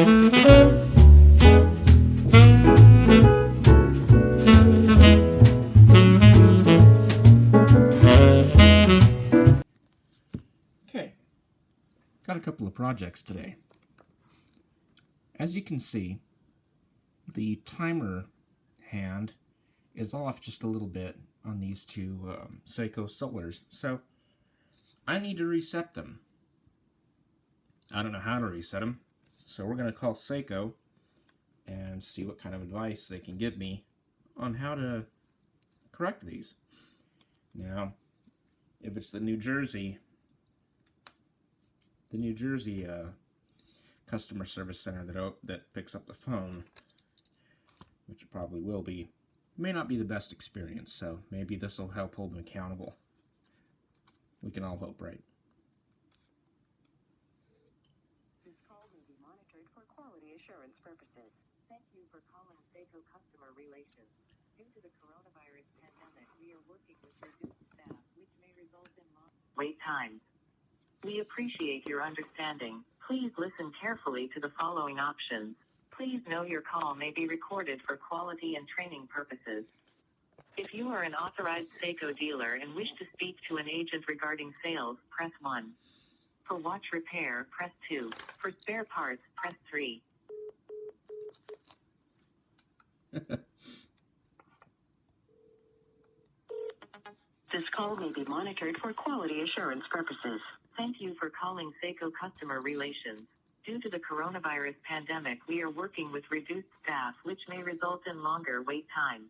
Okay, got a couple of projects today. As you can see, the timer hand is off just a little bit on these two Seiko Solars, so I need to reset them. I don't know how to reset them, so we're going to call Seiko and see what kind of advice they can give me on how to correct these. Now, if it's the New Jersey customer service center that picks up the phone, which it probably will be, may not be the best experience, so maybe this will help hold them accountable. We can all hope, right? This call may be monitored for quality assurance purposes. Thank you for calling Seiko Customer Relations. Due to the coronavirus pandemic, we are working with reduced staff, which may result in long wait times. We appreciate your understanding. Please listen carefully to the following options. Please know your call may be recorded for quality and training purposes. If you are an authorized Seiko dealer and wish to speak to an agent regarding sales, press 1. For watch repair, press 2. For spare parts, press 3. This call may be monitored for quality assurance purposes. Thank you for calling Seiko Customer Relations. Due to the coronavirus pandemic, we are working with reduced staff, which may result in longer wait times.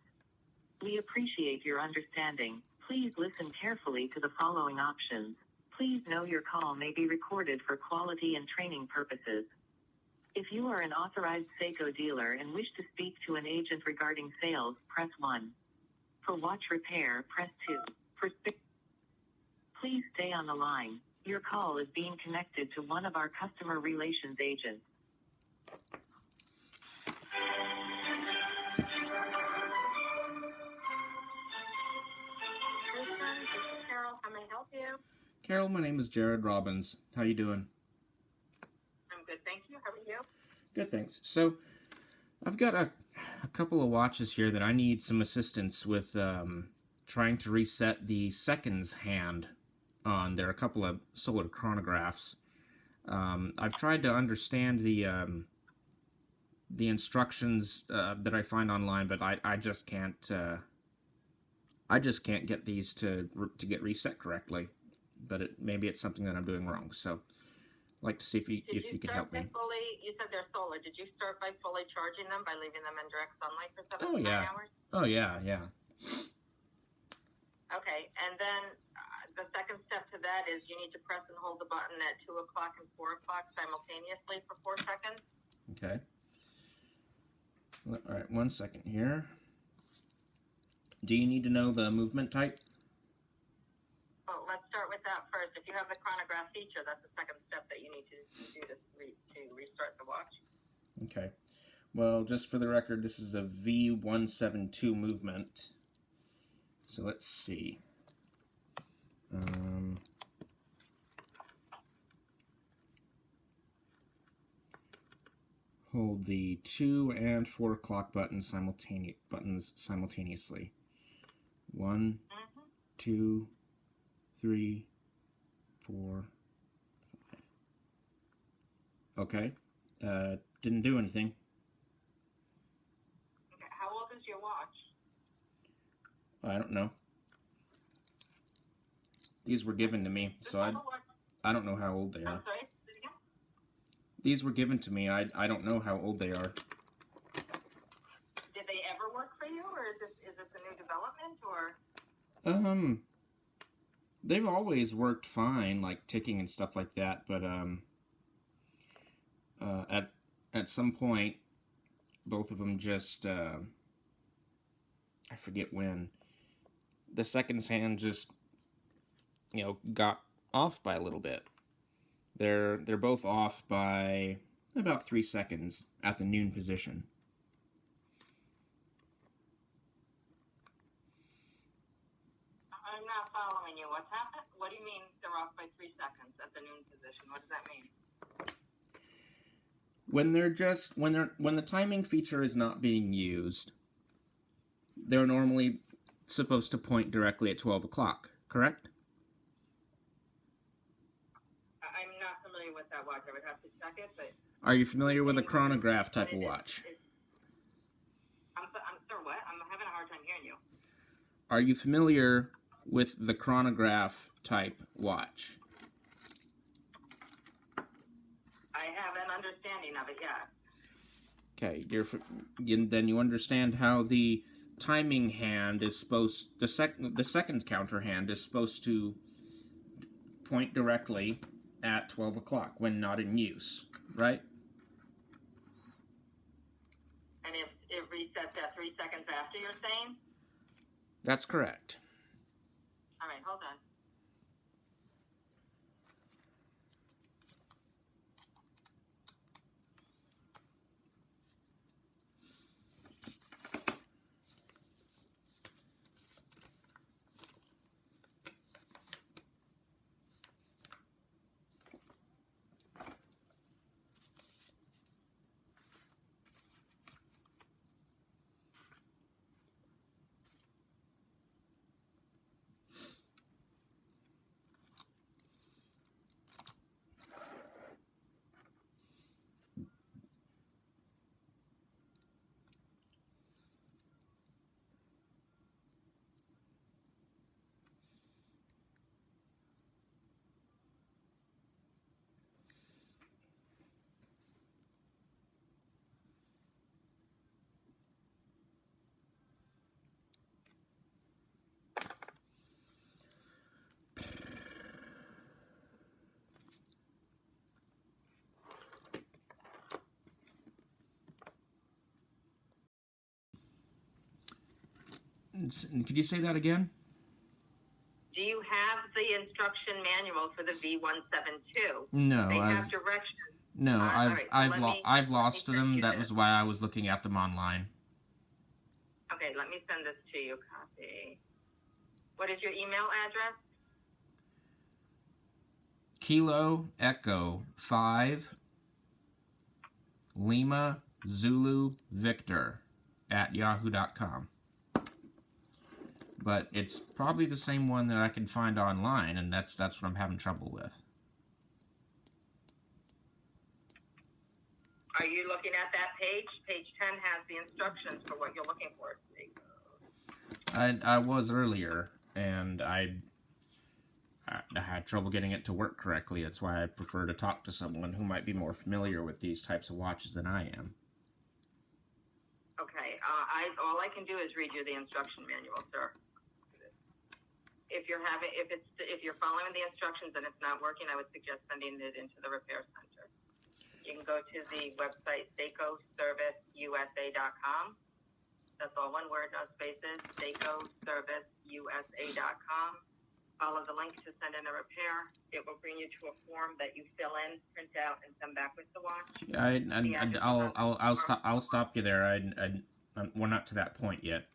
We appreciate your understanding. Please listen carefully to the following options. Please know your call may be recorded for quality and training purposes. If you are an authorized Seiko dealer and wish to speak to an agent regarding sales, press 1. For watch repair, press 2. Please stay on the line. Your call is being connected to one of our customer relations agents. This is Carol. How may I help you? Carol, my name is Jared Robbins. How you doing? I'm good, thank you. How are you? Good, thanks. So, I've got a couple of watches here that I need some assistance with trying to reset the seconds hand on. There are a couple of solar chronographs. I've tried to understand the instructions that I find online, but I just can't get these to get reset correctly. But maybe it's something that I'm doing wrong. So, I'd like to see if you could help me. You said they're solar. Did you start by fully charging them by leaving them in direct sunlight for 7 Oh to 9 yeah. hours? Oh yeah, yeah. Okay, and then the second step to that is you need to press and hold the button at 2 o'clock and 4 o'clock simultaneously for 4 seconds. Okay. All right, 1 second here. Do you need to know the movement type? Well, let's start with that first. If you have the chronograph feature, that's the second step that you need to do to restart the watch. Okay. Well, just for the record, this is a V172 movement. So let's see. Hold the 2 and 4 o'clock buttons simultaneously. 1, 2, 3, 4, 5. Okay. Didn't do anything. Okay. How old is your watch? I don't know. These were given to me, so I don't know how old they are. I'm sorry? Say it again? These were given to me. I don't know how old they are. Did they ever work for you, or is this a new development, or? They've always worked fine, like ticking and stuff like that, but at some point, both of them just I forget when. The seconds hand just got off by a little bit. They're both off by about 3 seconds at the noon position. I'm not following you. What's happened? What do you mean they're off by 3 seconds at the noon position? What does that mean? When the timing feature is not being used, they're normally supposed to point directly at 12 o'clock, correct? I'm not familiar with that watch. I would have to check it, but Are you familiar with a chronograph type of watch? I'm sorry, what? I'm having a hard time hearing you. Are you familiar with the chronograph type watch? I have an understanding of it, yeah. Okay, then you understand how the timing hand is supposed, the second counter hand is supposed to point directly at 12 o'clock when not in use, right? And if it resets at 3 seconds after, you're saying? That's correct. All right, hold on. Could you say that again? Do you have the instruction manual for the V172? No, They have directions. No, all right, so I've lost send them. you That this. was why I was looking at them online. Okay, let me send this to you. Copy. What is your email address? Kilo Echo 5 Lima Zulu Victor at yahoo.com. But it's probably the same one that I can find online, and that's what I'm having trouble with. Are you looking at that page? Page 10 has the instructions for what you're looking for. I was earlier, and I had trouble getting it to work correctly. That's why I prefer to talk to someone who might be more familiar with these types of watches than I am. Okay, all I can do is read you the instruction manual, sir. If you're following the instructions and it's not working, I would suggest sending it into the repair center. You can go to the website SeikoServiceUSA.com. That's all one word, no spaces. SeikoServiceUSA.com. Follow the link to send in a repair. It will bring you to a form that you fill in, print out, and send back with the watch. I'll stop you there. We're not to that point yet.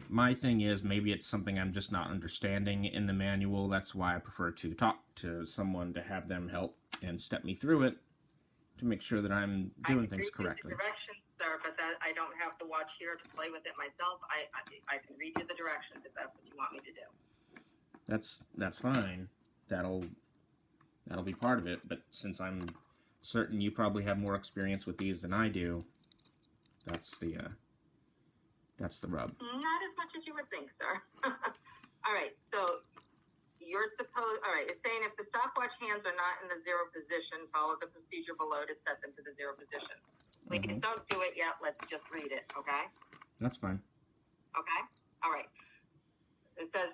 My thing is, maybe it's something I'm just not understanding in the manual. That's why I prefer to talk to someone to have them help and step me through it to make sure that I'm doing things correctly. I can read you the directions, sir, but I don't have the watch here to play with it myself. I can read you the directions if that's what you want me to do. That's fine. That'll be part of it. But since I'm certain you probably have more experience with these than I do, that's the rub. Not as much as you would think, sir. All right, so all right, it's saying if the stopwatch hands are not in the zero position, follow the procedure below to set them to the zero position. Please don't do it yet. Let's just read it, okay? That's fine. Okay? All right. It says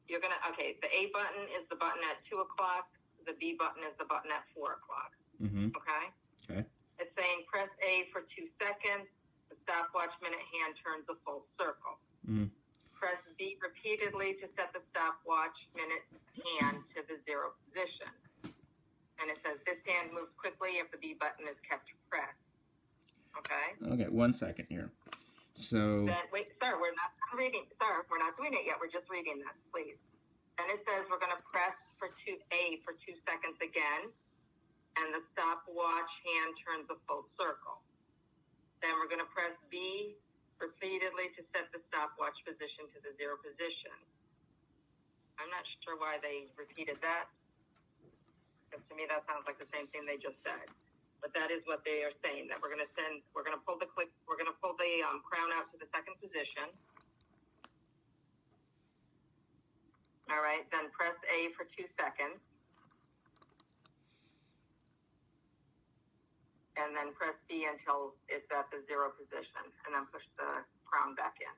the A button is the button at 2 o'clock. The B button is the button at 4 o'clock. Mm-hmm. Okay? Okay. It's saying press A for 2 seconds. The stopwatch minute hand turns a full circle. Mm-hmm. Press B repeatedly to set the stopwatch minute hand to the zero position. And it says this hand moves quickly if the B button is kept pressed. Okay? Okay, 1 second here. So... Then, wait, sir, we're not reading. Sir, we're not doing it yet. We're just reading this, please. Then it says we're going to press A for 2 seconds again. and the stopwatch hand turns a full circle. Then we're going to press B repeatedly to set the stopwatch position to the 0 position. I'm not sure why they repeated that, because to me that sounds like the same thing they just said. But that is what they are saying, that we're going to pull the crown out to the 2nd position. All right, then press A for 2 seconds. And then press B until it's at the 0 position, and then push the crown back in.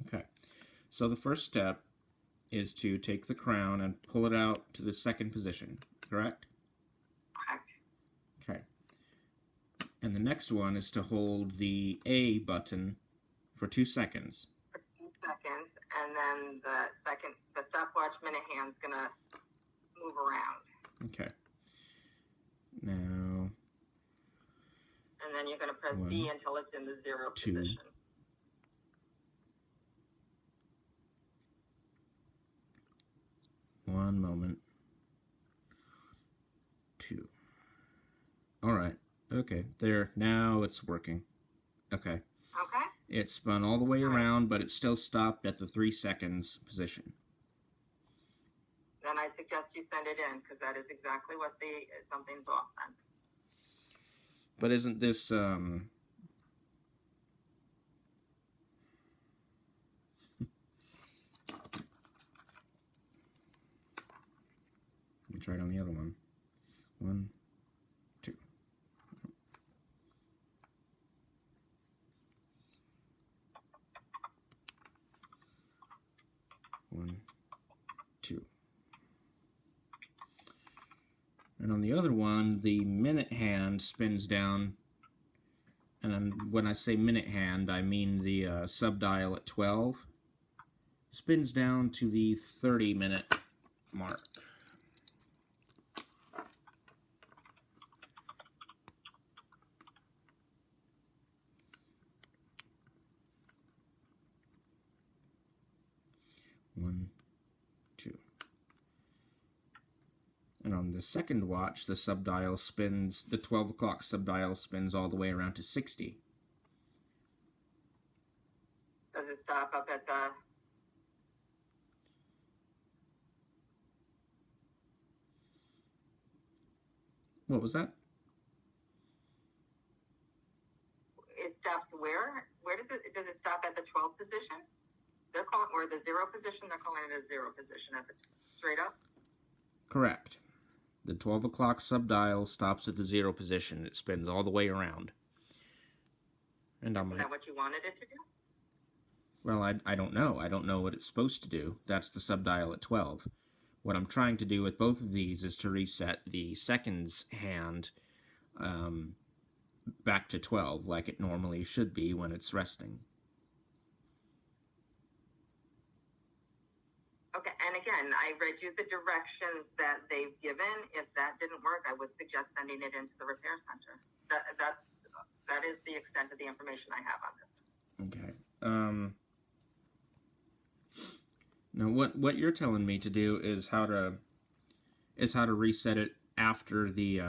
Okay. So the first step is to take the crown and pull it out to the 2nd position, correct? Correct. Okay. And the next one is to hold the A button for 2 seconds. For 2 seconds, and then the stopwatch minute hand's gonna move around. Okay. Now. And then you're gonna press B until it's in the 0 2. position. One moment. 2. All right. Okay. There. Now it's working. Okay. Okay. It spun all the way around, but it still stopped at the 3 seconds position. Then I suggest you send it in, because that is exactly what something's off then. But isn't this, Let me try it on the other one. 1, 2. 1, 2. And on the other one, the minute hand spins down. And when I say minute hand, I mean the subdial at 12. Spins down to the 30-minute mark. One, 2. And on the second watch, the subdial spins, the 12 o'clock subdial spins all the way around to 60. Does it stop up at the... What was that? It stops where? Where does it stop at the 12 position? They're calling, or the 0 position, they're calling it a 0 position at the straight up? Correct. The 12 o'clock subdial stops at the 0 position. It spins all the way around. And on Is that what you wanted it to do? Well, I don't know. I don't know what it's supposed to do. That's the subdial at 12. What I'm trying to do with both of these is to reset the seconds hand back to 12, like it normally should be when it's resting. Okay, and again, I read you the directions that they've given. If that didn't work, I would suggest sending it into the repair center. That is the extent of the information I have on this. Okay. Now, what you're telling me to do is how to reset it after the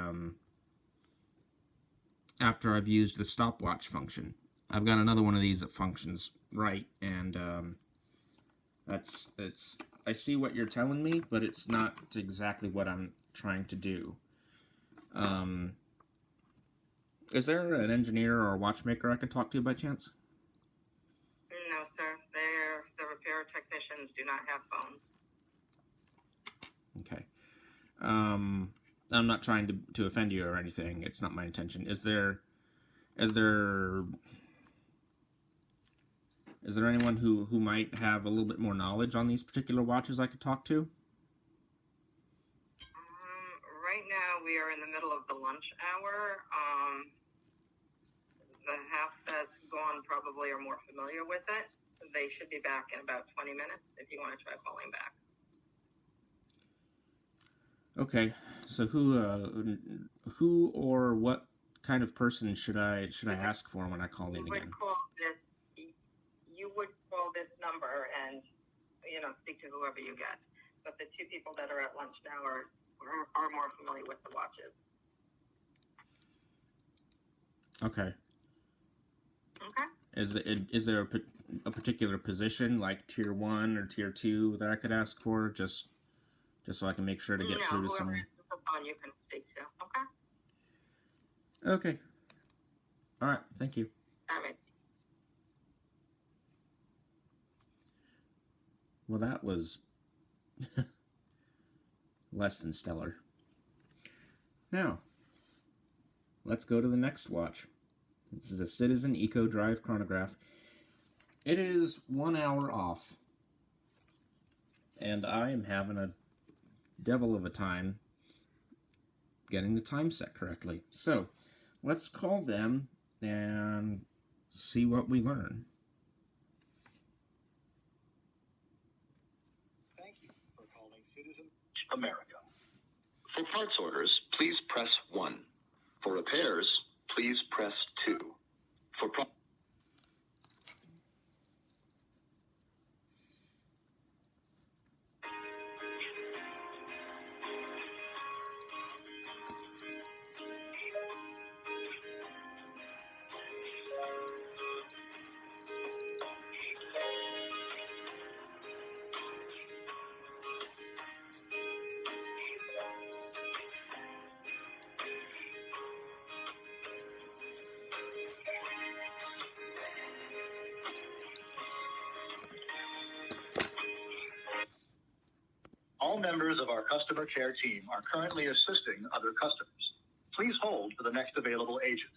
after I've used the stopwatch function. I've got another one of these that functions right, and I see what you're telling me, but it's not exactly what I'm trying to do. Is there an engineer or a watchmaker I could talk to by chance? No, sir. The repair technicians do not have phones. Okay. I'm not trying to offend you or anything. It's not my intention. Is there anyone who might have a little bit more knowledge on these particular watches I could talk to? Right now we are in the middle of the lunch hour. The half that's gone probably are more familiar with it. They should be back in about 20 minutes if you want to try calling back. Okay, so who or what kind of person should I ask for when I call in again? You would call this number and speak to whoever you get. But the two people that are at lunch now are are more familiar with the watches. Okay. Okay. Is there a particular position, like tier 1 or tier 2, that I could ask for, just so I can make sure to get through to Whoever someone? answers the phone, you can speak to. Okay. Okay. All right. Thank you. All right. Well, that was less than stellar. Now, let's go to the next watch. This is a Citizen Eco Drive chronograph. It is 1 hour off, and I am having a devil of a time getting the time set correctly. So, let's call them and see what we learn. Thank you for calling Citizen America. For parts orders, please press 1. For repairs, please press 2. For all members of our customer care team are currently assisting other customers. Please hold for the next available agent.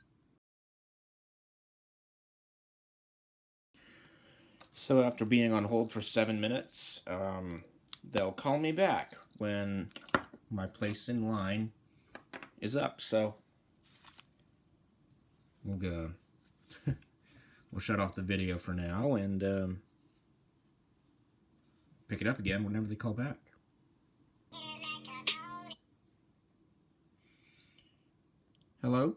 So after being on hold for 7 minutes, they'll call me back when my place in line is up. So we'll go. We'll shut off the video for now and pick it up again whenever they call back. Hello?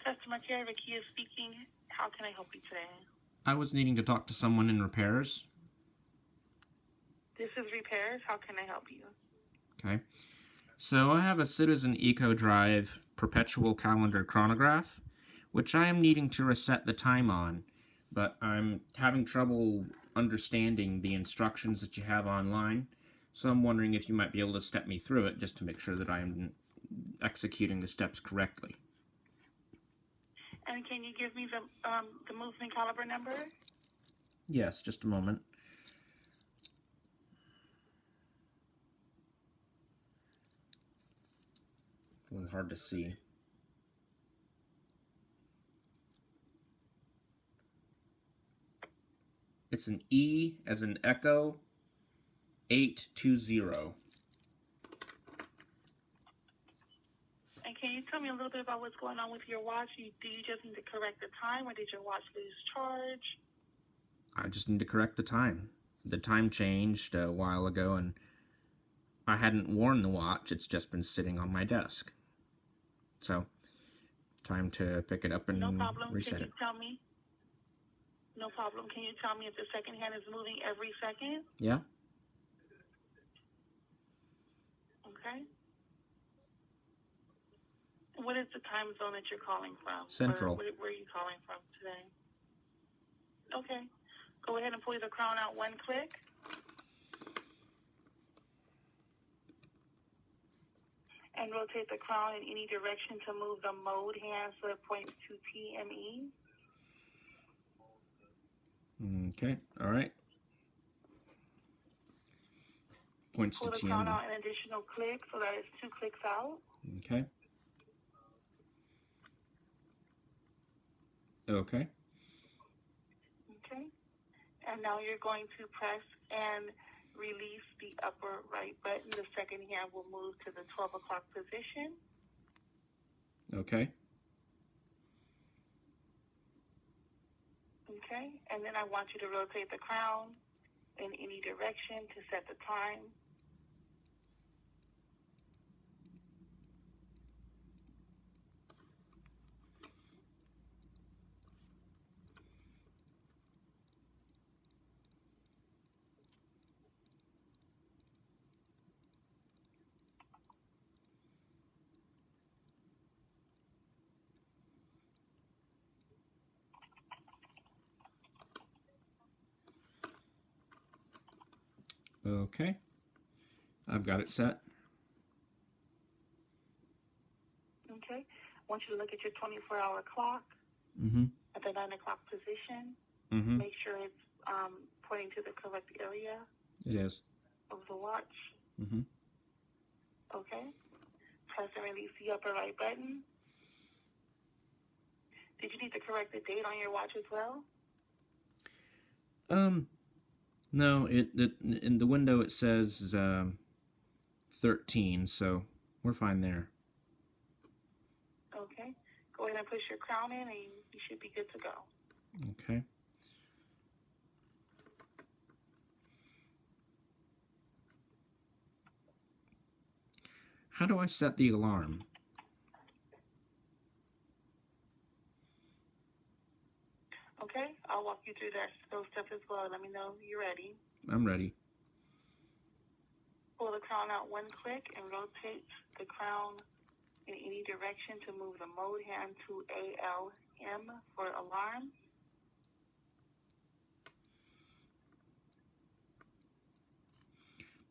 Customer care, Rakia speaking. How can I help you today? I was needing to talk to someone in repairs. This is repairs. How can I help you? Okay. So I have a Citizen Eco Drive perpetual calendar chronograph, which I am needing to reset the time on, but I'm having trouble understanding the instructions that you have online. So I'm wondering if you might be able to step me through it just to make sure that I'm executing the steps correctly. And can you give me the movement caliber number? Yes, just a moment. A little hard to see. It's an E as in Echo 820. And can you tell me a little bit about what's going on with your watch? Do you just need to correct the time, or did your watch lose charge? I just need to correct the time. The time changed a while ago, and I hadn't worn the watch. It's just been sitting on my desk. So, time to pick it up and No problem. reset Can it. you tell me? No problem. Can you tell me if the second hand is moving every second? Yeah? Okay. What is the time zone that you're calling from? Central. Where are you calling from today? Okay. Go ahead and pull the crown out one click. And rotate the crown in any direction to move the mode hand so it points to TME. Okay, alright. Points to Pull the crown TME. out an additional click so that it's 2 clicks out. Okay. Okay. Okay. And now you're going to press and release the upper right button. The second hand will move to the 12 o'clock position. Okay. Okay. And then I want you to rotate the crown in any direction to set the time. Okay. I've got it set. Okay. I want you to look at your 24-hour clock Mm-hmm. at the 9 o'clock position. Mm-hmm. Make sure it's pointing to the correct area It is. of the watch. Mm-hmm. Okay. Press and release the upper right button. Did you need to correct the date on your watch as well? No, it in the window it says 13, so we're fine there. Okay. Go ahead and push your crown in and you should be good to go. Okay. How do I set the alarm? Okay. I'll walk you through those steps as well. Let me know if you're ready. I'm ready. Pull the crown out one click and rotate the crown in any direction to move the mode hand to ALM for alarm.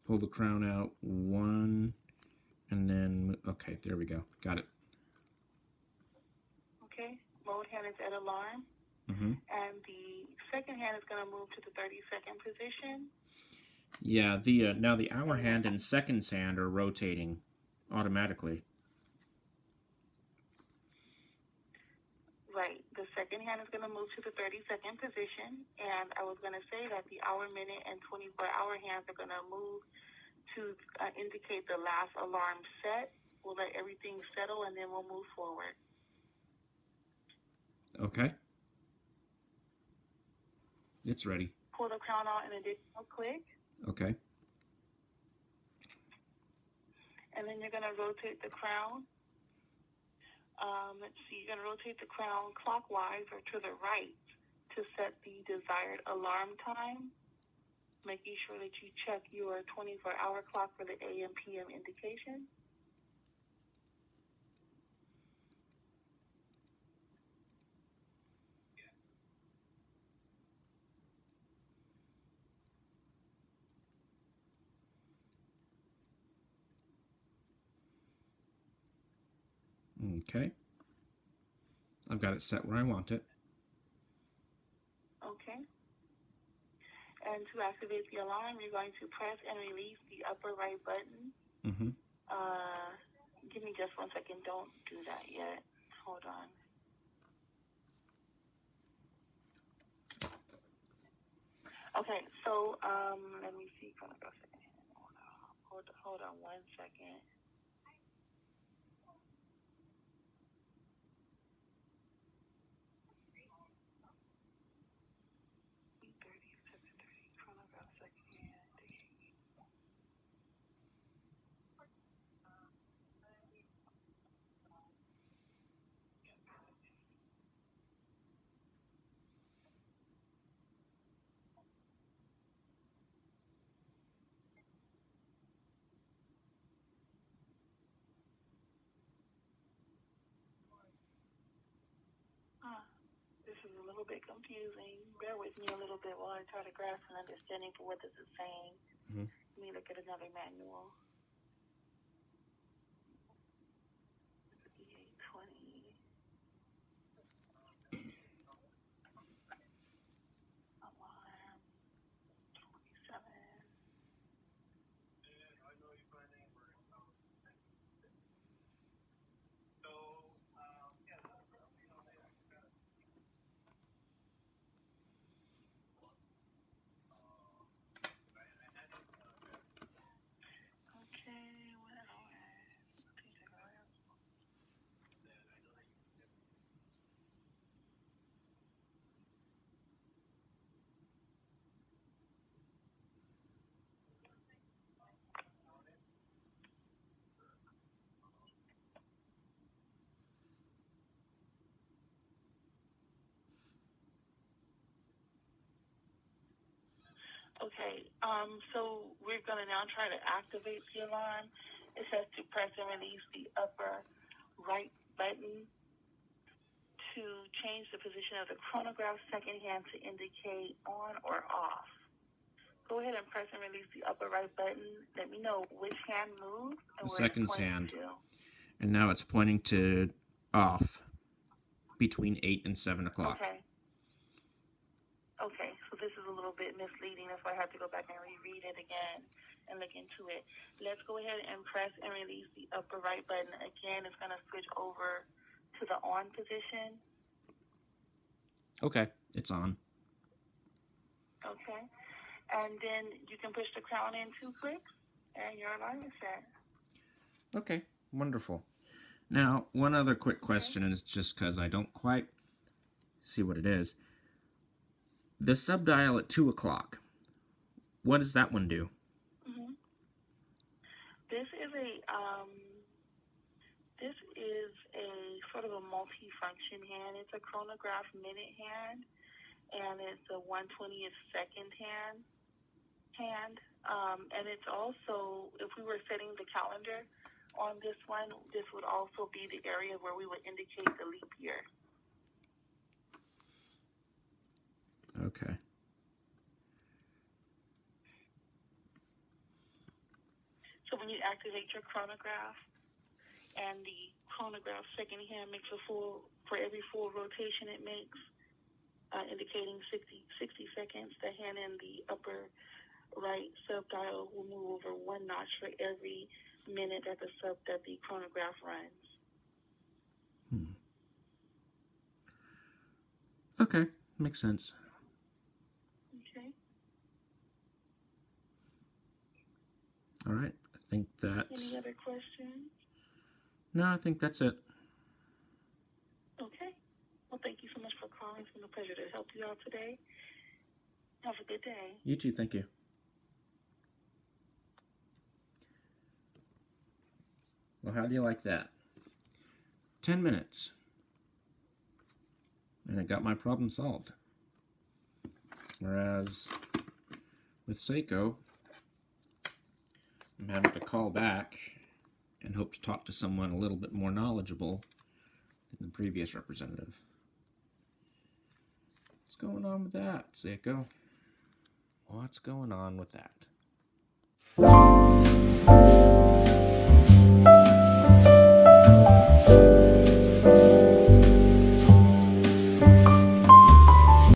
Pull the crown out one, and then, okay, there we go. Got it. Okay. Mode hand is at alarm. Mm-hmm. And the second hand is going to move to the 32nd position. Yeah, now the hour hand and seconds hand are rotating automatically. Right. The second hand is going to move to the 32nd position. And I was going to say that the hour, minute, and 24-hour hands are going to move to indicate the last alarm set. We'll let everything settle and then we'll move forward. Okay. It's ready. Pull the crown out an additional click. Okay. And then you're going to rotate the crown. Let's see, you're going to rotate the crown clockwise or to the right to set the desired alarm time, making sure that you check your 24-hour clock for the AM, PM indication. Okay. I've got it set where I want it. Okay. And to activate the alarm, you're going to press and release the upper right button. Mm-hmm. Give me just 1 second. Don't do that yet. Hold on. Okay, so let me see. Hold on 1 second. This is a little bit confusing. Bear with me a little bit while I try to grasp an understanding for what this is saying. Mm-hmm. Let me look at another manual. E820. Alarm 27. Okay, what else? Okay, so we're going to now try to activate the alarm. It says to press and release the upper right button to change the position of the chronograph second hand to indicate on or off. go ahead and press and release the upper right button. Let me know which hand moves and The where it's seconds pointing hand. to. And now it's pointing to off between 8 and 7 o'clock. Okay. Okay, so this is a little bit misleading. That's why I have to go back and reread it again and look into it. Let's go ahead and press and release the upper right button. Again, it's going to switch over to the on position. Okay, it's on. Okay. And then you can push the crown in 2 clicks, and your alarm is set. Okay, wonderful. Now, one other quick question, and it's just because I don't quite see what it is. The subdial at 2 o'clock, what does that one do? Mm-hmm. This is a sort of a multi-function hand. It's a chronograph minute hand, and it's a 1/20th second hand. And it's also, if we were setting the calendar on this one, this would also be the area where we would indicate the leap year. Okay. So when you activate your chronograph, and the chronograph second hand makes for every full rotation it makes, indicating 60 seconds, the hand in the upper right subdial will move over 1 notch for every minute that the chronograph runs. Okay, makes sense. Okay. All right, I think that's... Any other questions? No, I think that's it. Okay. Well, thank you so much for calling. It's been a pleasure to help you out today. Have a good day. You too, thank you. Well, how do you like that? 10 minutes. And I got my problem solved. Whereas with Seiko, I'm having to call back and hope to talk to someone a little bit more knowledgeable than the previous representative. What's going on with that, Seiko? What's going on with that?